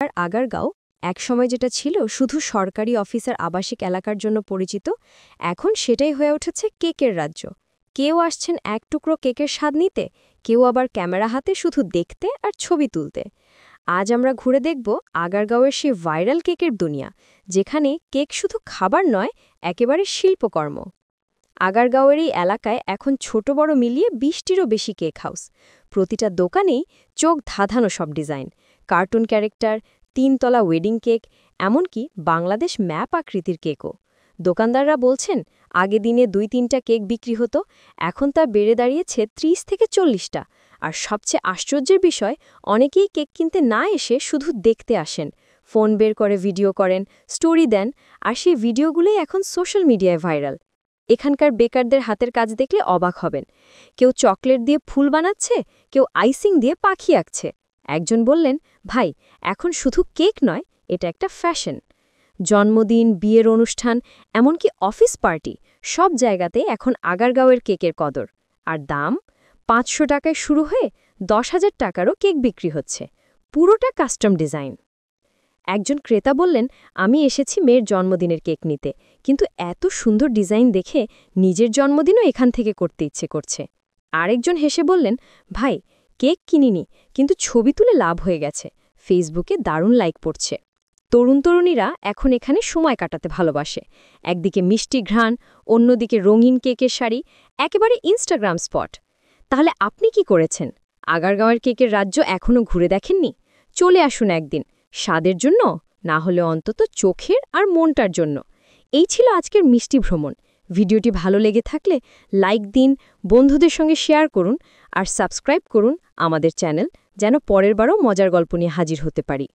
আর আগারগাঁও একসময় যেটা ছিল শুধু সরকারি অফিসের আবাসিক এলাকার জন্য পরিচিত, এখন সেটাই হয়ে উঠেছে কেকের রাজ্য। কেউ আসছেন এক টুকরো কেকের স্বাদ নিতে, কেউ আবার ক্যামেরা হাতে শুধু দেখতে আর ছবি তুলতে। আজ আমরা ঘুরে দেখব আগারগাঁওয়ের সেই ভাইরাল কেকের দুনিয়া, যেখানে কেক শুধু খাবার নয়, একেবারে শিল্পকর্ম। আগারগাঁওয়ের এই এলাকায় এখন ছোট বড় মিলিয়ে ২০টিরও বেশি কেক হাউস। প্রতিটা দোকানেই চোখ ধাঁধানো সব ডিজাইন, কার্টুন ক্যারেক্টার, ৩ তলা ওয়েডিং কেক, এমনকি বাংলাদেশ ম্যাপ আকৃতির কেকও। দোকানদাররা বলছেন, আগে দিনে ২-৩টা কেক বিক্রি হতো, এখন তা বেড়ে দাঁড়িয়েছে ৩০ থেকে ৪০টা। আর সবচেয়ে আশ্চর্যের বিষয়, অনেকেই কেক কিনতে না এসে শুধু দেখতে আসেন, ফোন বের করে ভিডিও করেন, স্টোরি দেন, আর সেই ভিডিওগুলোই এখন সোশ্যাল মিডিয়ায় ভাইরাল। এখানকার বেকারদের হাতের কাজ দেখলে অবাক হবেন। কেউ চকলেট দিয়ে ফুল বানাচ্ছে, কেউ আইসিং দিয়ে পাখি আঁকছে। একজন বললেন, ভাই, এখন শুধু কেক নয়, এটা একটা ফ্যাশন। জন্মদিন, বিয়ের অনুষ্ঠান, এমনকি অফিস পার্টি, সব জায়গাতে এখন আগারগাঁওয়ের কেকের কদর। আর দাম ৫০০ টাকায় শুরু হয়ে ১০,০০০ টাকারও কেক বিক্রি হচ্ছে, পুরোটা কাস্টম ডিজাইন। একজন ক্রেতা বললেন, আমি এসেছি মেয়ের জন্মদিনের কেক নিতে, কিন্তু এত সুন্দর ডিজাইন দেখে নিজের জন্মদিনও এখান থেকে করতে ইচ্ছে করছে। আরেকজন হেসে বললেন, ভাই, কেক কিনিনি, কিন্তু ছবি তুলে লাভ হয়ে গেছে, ফেসবুকে দারুণ লাইক পড়ছে। তরুণ-তরুণীরা এখন এখানে সময় কাটাতে ভালোবাসে। একদিকে মিষ্টি ঘ্রাণ, অন্যদিকে রঙিন কেকের শাড়ি, একেবারে ইনস্টাগ্রাম স্পট। তাহলে আপনি কি করেছেন? আগারগাঁওয়ের কেকের রাজ্য এখনও ঘুরে দেখেননি? চলে আসুন একদিন, স্বাদের জন্য, না হলে অন্তত চোখের আর মনটার জন্য। এই ছিল আজকের মিষ্টি ভ্রমণ। ভিডিওটি ভালো লেগে থাকলে লাইক দিন, বন্ধুদের সঙ্গে শেয়ার করুন, আর সাবস্ক্রাইব করুন আমাদের চ্যানেল, যেন পরের বারও মজার গল্প নিয়ে হাজির হতে পারি।